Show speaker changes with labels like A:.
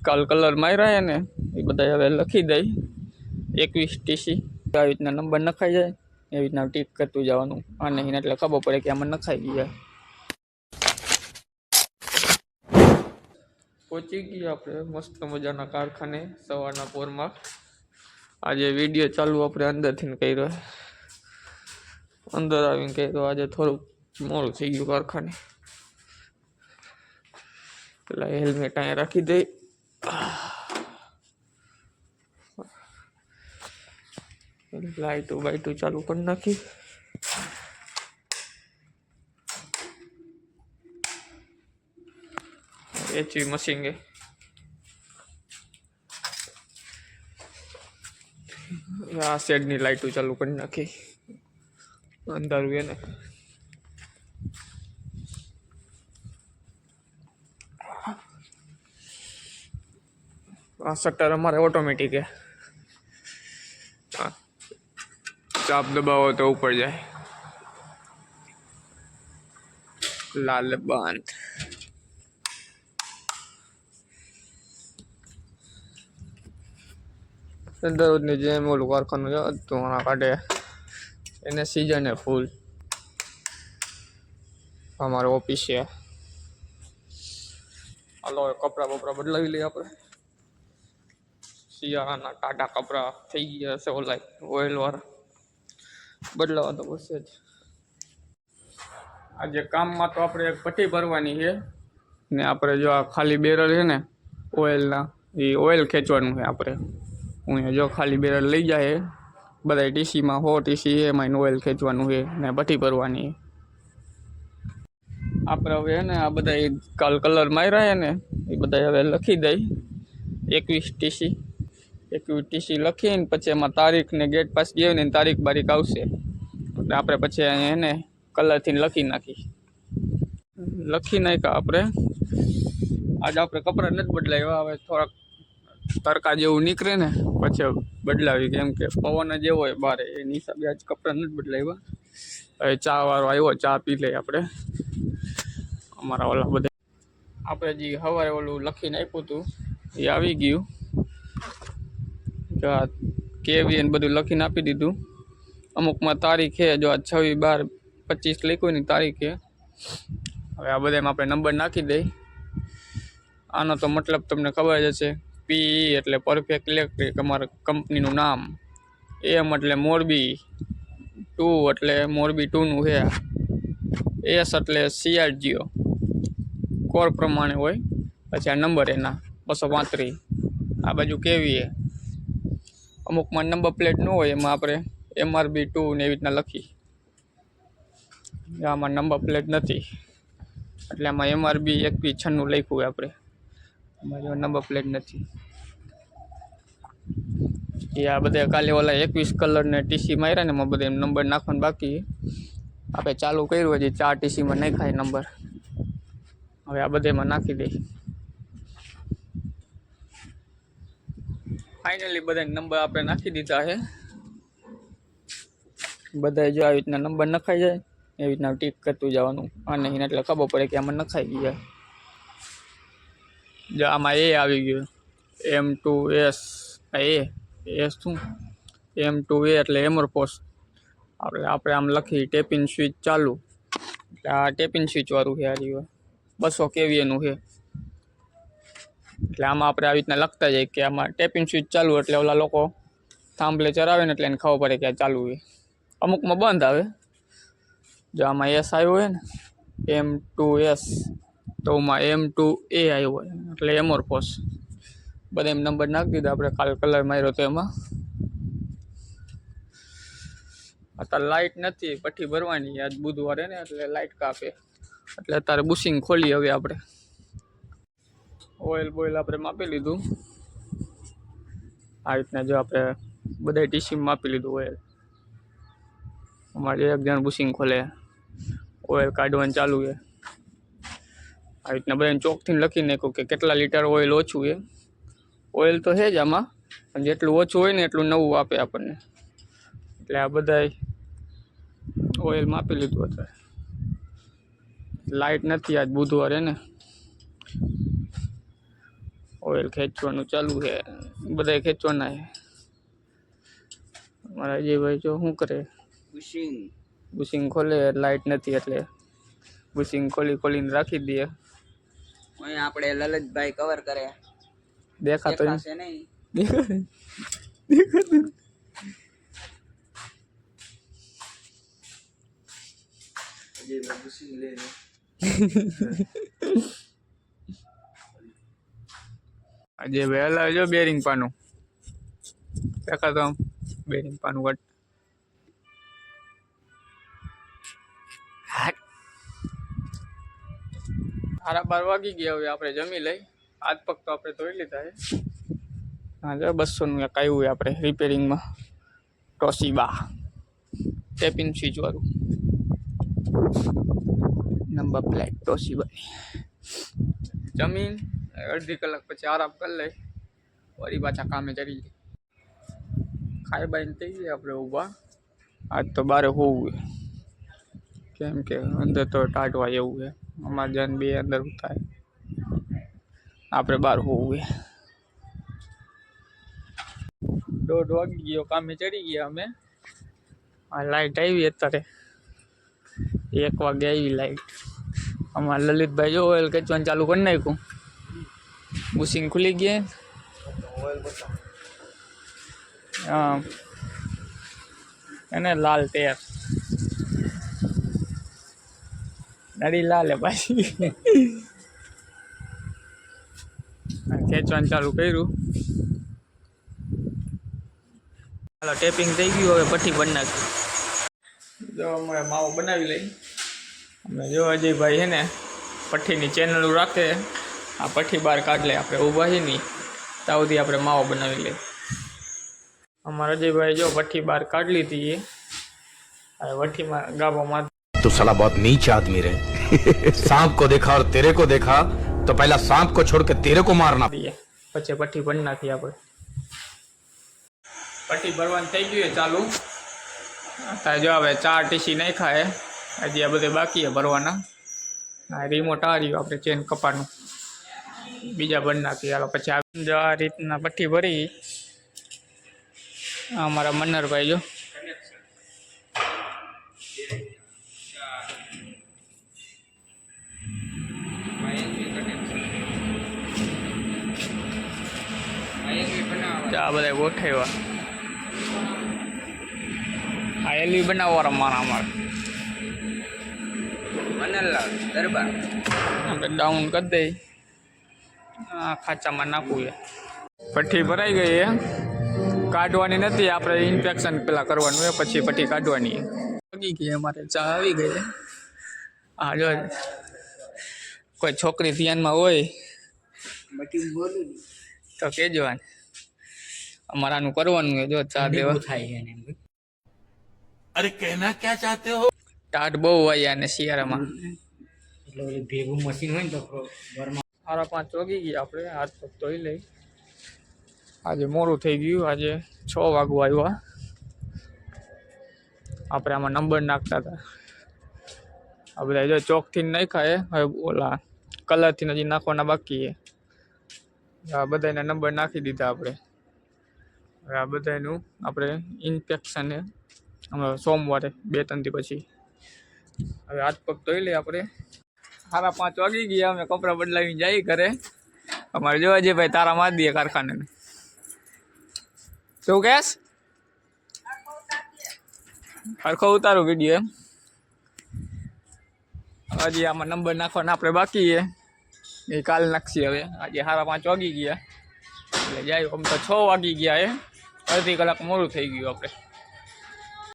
A: કાલ કલર માર્યા ને એ બધા હવે લખી દઈ 21 ટીસી આવી રીતના નંબર નખાઈ જાય એવી રીતના ટીક કરતું જવાનું અને એટલે ખબર પડે કે આમાં નખાઈ ગયા. પહોંચી ગયા આપણે મસ્ત મજાના કારખાને સવારના પોરમાં. આજે વિડીયો ચાલુ આપણે અંદરથી કર્યો, અંદર આવીને કર્યો. આજે થોડુંક મોડું થઈ ગયું કારખાને. પેલા હેલ્મેટ અહીંયા રાખી દઈ. લાઈટું બાઈટું ચાલુ કરી નાખી. એચવી મશીન આ શેડની લાઈટું ચાલુ કરી નાખી. અંધારું એને આ શટર અમારે ઓટોમેટિક હે, ચાપ દબાવો તો ઉપર જાય. લાલ બંધ. દરરોજની જેમ ઓલું કારખાનું ધોવાણા કાઢે એને સીઝન હે ફૂલ. અમારે ઓફિસ છે. હાલો કપડા બપડા બદલાવી લઈએ આપણે. શિયાળાના ટાટા કપડા થઈ ગયા છે ઓલા ઓઇલ વાળા, બદલાવા તો પડશે જ. આજે કામમાં તો આપણે એક પટ્ટી ભરવાની છે ને આપણે જો આ ખાલી બેરલ છે ને ઓઇલના, એ ઓઇલ ખેંચવાનું છે આપણે. હું જો ખાલી બેરલ લઈ જાય બધા ટીસીમાં 100 ટીસી એમાં ઓઇલ ખેંચવાનું છે ને પટ્ટી ભરવાની. આપણે હવે ને આ બધા કાલ કલર માર્યા ને એ બધા હવે લખી દઈ 21 ટીસી લખીને પછી એમાં તારીખ ને ગેટ પાસ ગયો ને તારીખ બારીખ આવશે એટલે આપણે પછી એને કલરથી લખી નાખ્યા આપણે. આજે આપણે કપડાં નથી બદલાવ્યા, હવે થોડાક તડકા જેવું નીકળે ને પછી બદલાવી, કેમ કે પવન જેવો હોય બારે એની હિસાબે આજ કપડાં નથી બદલાવ્યા. હવે ચા વાળો આવ્યો, ચા પી લઈએ આપણે. અમારા ઓલા બધા આપણે જે સવારે ઓલું લખીને આપ્યું હતું એ આવી ગયું. જો આ કેવી એને બધું લખીને આપી દીધું. અમુકમાં તારીખ છે, જો આ 6/12/25 લખ્યું ને તારીખ છે. હવે આ બધામાં આપણે નંબર નાખી દઈ. આનો તો મતલબ તમને ખબર જ હશે. પી એટલે પરફેક્ટ ઇલેક્ટ્રિક અમારા કંપનીનું નામ. એમ એટલે મોરબી, 2 એટલે મોરબી 2નું છે. એસ એટલે CRGO કોર પ્રમાણે હોય. પછી આ નંબર એના 235. આ બાજુ કેવી છે. અમુકમાં નંબર પ્લેટ ન હોય એમાં આપણે MRB 2 ને એવી રીતના લખી. આમાં નંબર પ્લેટ નથી એટલે આમાં MRB 2196 લખ્યું હોય આપણે. આમાં જો નંબર પ્લેટ નથી. એ આ બધા કાલે ઓલા 21 કલર ને ટીસી માર્યા ને એમાં બધા નંબર નાખવાનું બાકી. આપણે ચાલુ કર્યું હજી 4 ટીસીમાં નહીં ખાય નંબર. હવે આ બધામાં નાખી દઈ. ફાઇનલી બધા નંબર આપણે નાખી દીધા છે. બધા જો આવી રીતના નંબર નખાઈ જાય એવી રીતના ટીક કરતું જવાનું અને એટલે ખબર પડે કે આમાં નખાઈ ગયા. જો આમાં એ આવી ગયું M2S. એ શું M2A એટલે એમરપોસ. આપણે આમ લખી ટેપિંગ સ્વિચ ચાલુ એટલે આ ટેપિંગ સ્વિચ વાળું છે. આ 200 kVA છે એટલે આમાં આપણે આવી રીતના લખતા જાય કે આમાં ટેપિંગ સ્વિચ ચાલુ એટલે ઓલા લોકો થાંભલે ચરાવે ને એટલે એને ખબર પડે કે આ ચાલુ છે. અમુકમાં બંધ આવે. જો આમાં S આવ્યો હોય ને M2S તો આમાં M2A આવ્યો હોય એટલે એમોરપોસ. બધા એમ નંબર નાખી દીધા આપણે. કાલ કલર માર્યો તો એમાં. અત્યારે લાઇટ નથી, પટ્ટી ભરવાની. આજ બુધવારે ને એટલે લાઇટ કાપે એટલે અત્યારે બુશિંગ ખોલી. હવે આપણે ઓઇલ બોઇલ આપણે માપી લીધું. આ રીતના જો આપણે બધા ટીસીમાં માપી લીધું ઓઇલ. અમારે એક જણ બુશિંગ ખોલે, ઓઇલ કાઢવાનું ચાલુ છે. આ રીતના બધાને ચોકથી લખી નાખ્યું કે કેટલા લીટર ઓઇલ ઓછું છે. ઓઇલ તો છે જ આમાં, પણ જેટલું ઓછું હોય ને એટલું નવું આપે આપણને. એટલે આ બધા ઓઇલ માપી લીધું અત્યારે. લાઇટ નથી આજ બુધવારે ને. ઓઇલ ખેંચવાનું ચાલુ છે, બધા ખેંચવાના છે. અમારા અજયભાઈ જો શું કરે, બુશિંગ ખોલે, લાઇટ નથી એટલે બુશિંગ ખોલીને રાખી દઈએ.
B: આપણે લલિતભાઈ કવર કરે,
A: દેખાતો
B: નહીં.
A: આજે વહેલા જો બેરિંગ પાનું દેખાતો, આમ બેરિંગ પાનું કટ 12:30 વાગી ગયા. હવે આપણે જમી લઈ. હાથ પગ તો આપણે ધોઈ લીધા છે. હા જો 200 નું એક આવ્યું આપણે રિપેરિંગમાં, ટોશિબા ટેપિંગ સ્વિચ વાળું, નંબર પ્લેટ ટોશિબા. જમીન અડધી કલાક પછી આરામ કરી લઈ, વળી પાછા કામે ચડી જાય. ખાઈ બાઈને થઈ ગયા આપણે ઊભા. આજ તો બારે હોવું કેમ કે અંદર તો ટાટવા એવું છે. અમારે જન બે અંદર થાય, આપણે બહાર હોવું. 1:30 વાગી ગયો, કામે ચડી ગયા અમે. આ લાઈટ આવી અત્યારે 1 વાગે આવી લાઈટ. અમારા લલિતભાઈ જો ઓઇલ ખેંચવાનું ચાલુ કરી નાખ્યું, બુશિંગ ખુલી ગયા. હા એને લાલ ટેર નડી લાલ હે પાછી. ખેંચવાનું ચાલુ કર્યું. હાલો ટેપિંગ થઈ ગયું, હવે પટ્ટી બની નાખી. જો અમે માવો બનાવી લઈ. અમે જો અજયભાઈ છે ને પટ્ટીની ચેનલ રાખે, આ પટ્ટી બહાર કાઢ લે. આપણે ઊભા છીએ નહીં ત્યાં સુધી આપણે માવો બનાવી લઈએ. અમારા અજયભાઈ જો પટ્ટી બહાર કાઢ લીધી, હવે વઠ્ઠીમાં ગાભામાં.
C: तो साला बहुत नीच आदमी रहे. सांप को देखा और तेरे को देखा तो पहला सांप को छोड़ के तेरे को मारना.
A: પછી પટ્ટી ભરી નાખી આપણે. પટ્ટી ભરવાનું થઈ ગયું ચાલુ. અત્યારે જો હવે 4 ટીસી નહીં ખાય, હજી આ બધે બાકી છે ભરવાના. આ રિમોટ આ રહ્યું આપણે ચેન કપાનું, બીજા ભરી નાખીએ. હાલો પછી જો આ રીતના પટ્ટી ભરી. અમારા મન્નરભાઈ જો આ બધા ગોઠવ્યા. આ એલવી બનાવવા રમવાના અમારે. આપણે ડાઉન કરી દઈ, આ ખાંચામાં નાખવું છે. પટ્ટી ભરાઈ ગઈ છે, કાઢવાની નથી. આપણે ઇન્ફેક્શન પેલા કરવાનું હોય, પછી પટ્ટી કાઢવાની. વાગી ગઈ અમારે, ચા આવી ગઈ. હા જો કોઈ છોકરી ધ્યાનમાં હોય તો કહેજો. અમારાનું કરવાનું હોય. જો ચા દેવા થાય.
C: अरे कहना क्या चाहते हो?
A: ટાટ બહુ વાયા ને શિયાળામાં
B: એટલે ભેગું મશીન હોય ને તો
A: 5:30 વાગી ગયા. આપણે હાથ પગ ધોઈ લઈ. આજે મોડું થઈ ગયું, આજે 6 વાગવા આવ્યા. આપણે આમાં નંબર નાખતા હતા. આ બધા જો ચોકથી નહીં ખાય, હવે ઓલા કલરથી હજી નાખવાના બાકી છે. આ બધાના નંબર નાખી દીધા આપણે. હવે આ બધાનું આપણે ઇન્ફેક્શન છે હમણાં સોમવારે 2-3 દી પછી. હવે હાથ પગ ધોઈ લઈએ આપણે. 5:30 વાગી ગયા. અમે કપડાં બદલાવીને જઈએ ઘરે. અમારે જોવા જઈએ ભાઈ, તારા મારી દઈએ કારખાને. શું કહેશ? સરખો ઉતારું વિડીયો એમ. હજી આમાં નંબર નાખવાના આપણે બાકી છે, એ કાલ નાખીએ. હવે આજે 5:30 વાગી ગયા એટલે જાય. આમ તો 6 વાગી ગયા એ, અડધી કલાક મોડું થઈ ગયું આપણે.